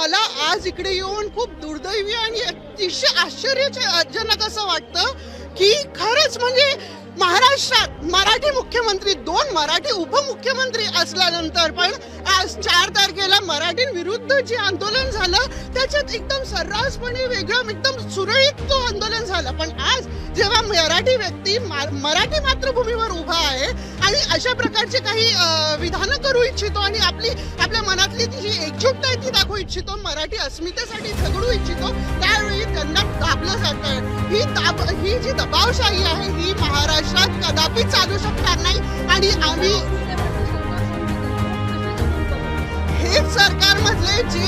मला आज इकडे येऊन खूप दुर्दैवी आणि अतिशय आश्चर्यजनक असं वाटतं की खरंच म्हणजे महाराष्ट्रात मराठी मुख्यमंत्री, 2 मराठी उपमुख्यमंत्री असल्यानंतर पण आज 4 तारखेला मराठींविरुद्ध जे आंदोलन झालं त्याच्यात एकदम सर्रासपणे वेगळं एकदम सुरळीत तो आंदोलन झालं. पण आज जेव्हा मराठी व्यक्ती मराठी मातृभूमीवर उभा आहे आणि अशा प्रकारचे काही विधानं करू इच्छितो आणि आपल्या मनातली जी एकजुटता आहे ती दाखवू इच्छितो, मराठी अस्मितेसाठी झगडू इच्छितो, त्यावेळी त्यांना दाबलं जातं. ही जी दबावशाही आहे ही महाराष्ट्रात कदापि चालू शकणार नाही आणि आम्ही हेच सरकारमधले जे